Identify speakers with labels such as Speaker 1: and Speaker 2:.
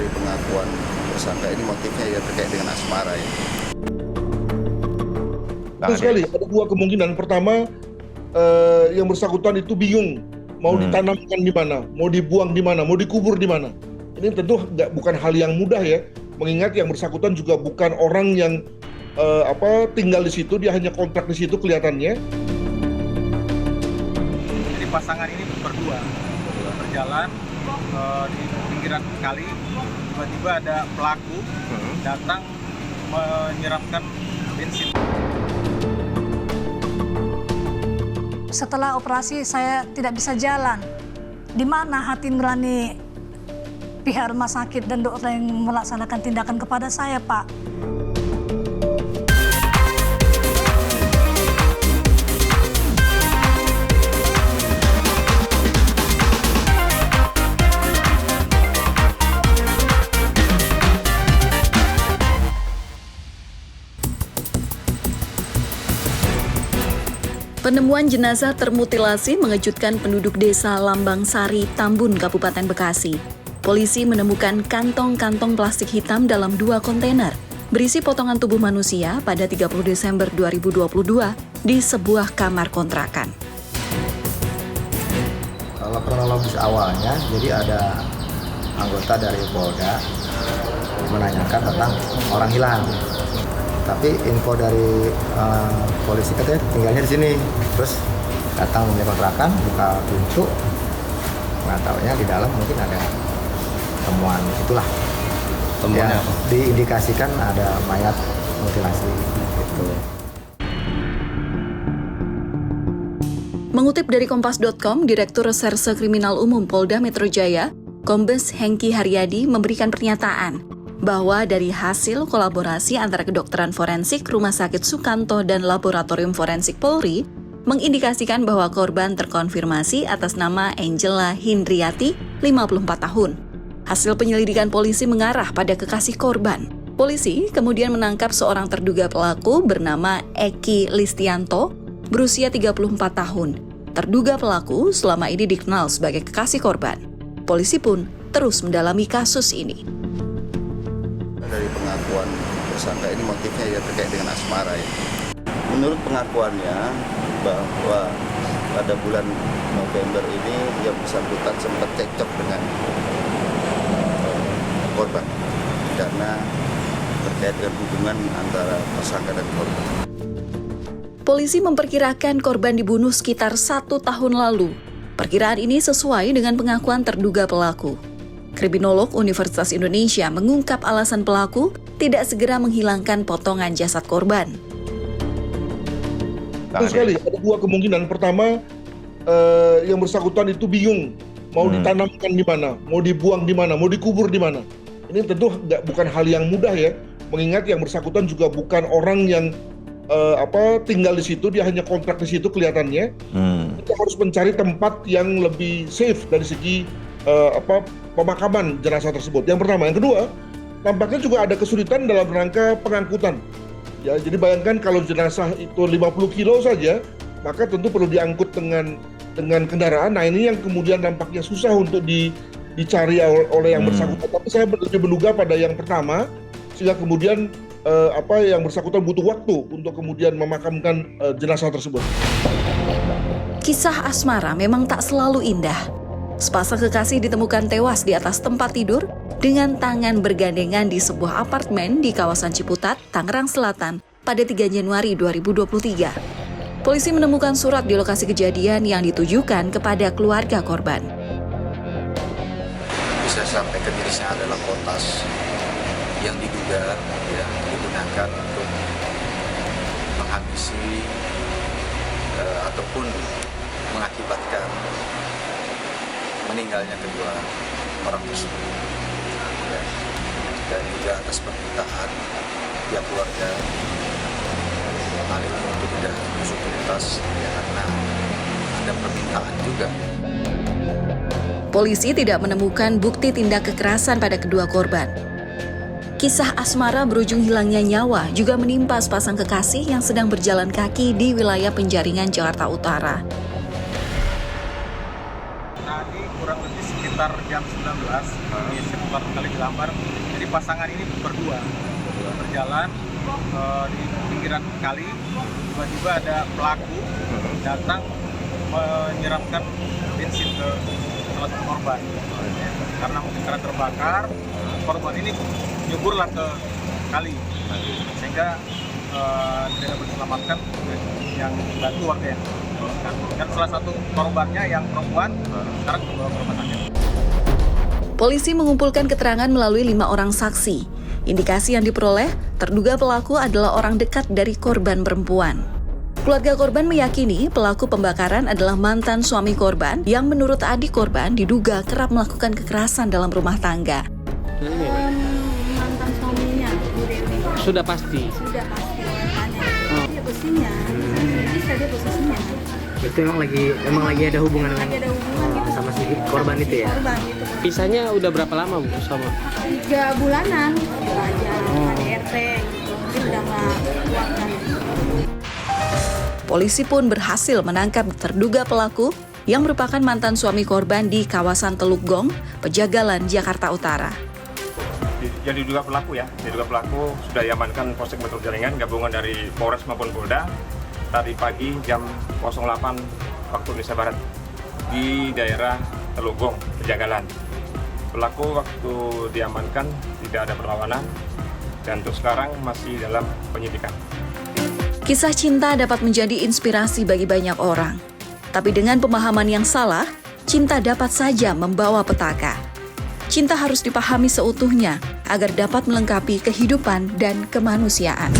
Speaker 1: dari pengakuan tersangka ini motifnya ya terkait dengan asmara ya.
Speaker 2: Betul sekali, ada dua kemungkinan. Pertama, yang bersangkutan itu bingung mau ditanamkan di mana, mau dibuang di mana, mau dikubur di mana. Ini tentu bukan hal yang mudah ya, mengingat yang bersangkutan juga bukan orang yang tinggal di situ, dia hanya kontrak di situ kelihatannya.
Speaker 3: Jadi pasangan ini berdua berjalan di pinggiran kali, tiba-tiba ada pelaku datang menyiramkan bensin.
Speaker 4: Setelah operasi saya tidak bisa jalan. Di mana hati nurani pihak rumah sakit dan dokter yang melaksanakan tindakan kepada saya, Pak?
Speaker 5: Penemuan jenazah termutilasi mengejutkan penduduk desa Lambang Sari, Tambun, Kabupaten Bekasi. Polisi menemukan kantong-kantong plastik hitam dalam 2 kontainer berisi potongan tubuh manusia pada 30 Desember 2022 di sebuah kamar kontrakan.
Speaker 6: Kalau kronologis awalnya, jadi ada anggota dari Polda menanyakan tentang orang hilang. Tapi info dari polisi katanya tinggalnya di sini. Terus datang ke kontrakan, buka pintu, nggak taunya di dalam mungkin ada temuan itulah.
Speaker 1: Temuannya
Speaker 6: ya,
Speaker 1: apa?
Speaker 6: Diindikasikan ada mayat mutilasi gitu.
Speaker 5: Mengutip dari Kompas.com, Direktur Reserse Kriminal Umum Polda Metro Jaya, Kombes Hengki Haryadi memberikan pernyataan bahwa dari hasil kolaborasi antara kedokteran forensik Rumah Sakit Sukanto dan Laboratorium Forensik Polri mengindikasikan bahwa korban terkonfirmasi atas nama Angela Hindriati, 54 tahun. Hasil penyelidikan polisi mengarah pada kekasih korban. Polisi kemudian menangkap seorang terduga pelaku bernama Eki Listianto, berusia 34 tahun. Terduga pelaku selama ini dikenal sebagai kekasih korban. Polisi pun terus mendalami kasus ini.
Speaker 1: Dari pengakuan tersangka ini motifnya ya terkait dengan asmara ya. Menurut pengakuannya bahwa pada bulan November ini yang bersangkutan sempat cekcok dengan korban karena terkait dengan hubungan antara tersangka dan korban.
Speaker 5: Polisi memperkirakan korban dibunuh sekitar 1 tahun lalu. Perkiraan ini sesuai dengan pengakuan terduga pelaku. Kriminolog Universitas Indonesia mengungkap alasan pelaku tidak segera menghilangkan potongan jasad korban.
Speaker 2: Betul sekali, ada dua kemungkinan. Pertama, yang bersangkutan itu bingung mau ditanamkan di mana, mau dibuang di mana, mau dikubur di mana. Ini tentu bukan hal yang mudah ya, mengingat yang bersangkutan juga bukan orang yang tinggal di situ, dia hanya kontrak di situ kelihatannya. Kita harus mencari tempat yang lebih safe dari segi pemakaman jenazah tersebut. Yang pertama, yang kedua, tampaknya juga ada kesulitan dalam rangka pengangkutan. Ya, jadi bayangkan kalau jenazah itu 50 kilo saja, maka tentu perlu diangkut dengan kendaraan. Nah, ini yang kemudian nampaknya susah untuk dicari oleh yang bersangkutan. Tapi saya lebih menduga pada yang pertama, sehingga kemudian yang bersangkutan butuh waktu untuk kemudian memakamkan jenazah tersebut.
Speaker 5: Kisah asmara memang tak selalu indah. Sepasang kekasih ditemukan tewas di atas tempat tidur dengan tangan bergandengan di sebuah apartemen di kawasan Ciputat, Tangerang Selatan pada 3 Januari 2023. Polisi menemukan surat di lokasi kejadian yang ditujukan kepada keluarga korban.
Speaker 1: Bisa sampai ke dirinya adalah potas yang diduga digunakan untuk menghabisi ataupun mengakibatkan meninggalnya kedua orang tersebut. Dan juga atas permintaan pihak keluarga hal ini untuk tidak usut tuntas karena ada permintaan juga.
Speaker 5: Polisi tidak menemukan bukti tindak kekerasan pada kedua korban. Kisah asmara berujung hilangnya nyawa juga menimpa sepasang kekasih yang sedang berjalan kaki di wilayah Penjaringan, Jakarta Utara.
Speaker 3: Tadi kurang lebih sekitar jam 19 di sekitar Kali Jelambar. Jadi pasangan ini berdua berjalan di pinggiran kali, tiba-tiba ada pelaku datang menyiramkan bensin ke salah satu korban. Karena mungkin karena terbakar, korban ini nyeburlah ke kali, sehingga tidak diselamatkan yang bantu warga yang dan salah satu korbannya yang perempuan sekarang dibawa ke rumah sakit.
Speaker 5: Polisi mengumpulkan keterangan melalui 5 orang saksi. Indikasi yang diperoleh, terduga pelaku adalah orang dekat dari korban perempuan. Keluarga korban meyakini pelaku pembakaran adalah mantan suami korban yang menurut adik korban diduga kerap melakukan kekerasan dalam rumah tangga.
Speaker 7: Mantan suaminya, Bu Dewi.
Speaker 8: Sudah pasti.
Speaker 7: Sudah pasti tanya. Dia posisinya, bisa dia posisinya.
Speaker 8: Itu emang lagi ada hubungan
Speaker 7: Lagi
Speaker 8: dengan
Speaker 7: ada hubungan gitu.
Speaker 8: sama si korban itu ya?
Speaker 7: Korban gitu.
Speaker 8: Pisahnya udah berapa lama Bu sama?
Speaker 7: 3 bulanan. Aja KDRT gitu. Mungkin udah nggak kuat kan.
Speaker 5: Polisi pun berhasil menangkap terduga pelaku yang merupakan mantan suami korban di kawasan Teluk Gong, Pejagalan, Jakarta Utara.
Speaker 9: Jadi diduga pelaku ya, diduga pelaku sudah diamankan Polsek Metro Jaringan gabungan dari Polres maupun Polda tadi pagi jam 08 waktu Indonesia Barat di daerah Teluk Gong, Pejagalan. Pelaku waktu diamankan tidak ada perlawanan dan untuk sekarang masih dalam penyidikan.
Speaker 5: Kisah cinta dapat menjadi inspirasi bagi banyak orang. Tapi dengan pemahaman yang salah, cinta dapat saja membawa petaka. Cinta harus dipahami seutuhnya agar dapat melengkapi kehidupan dan kemanusiaan.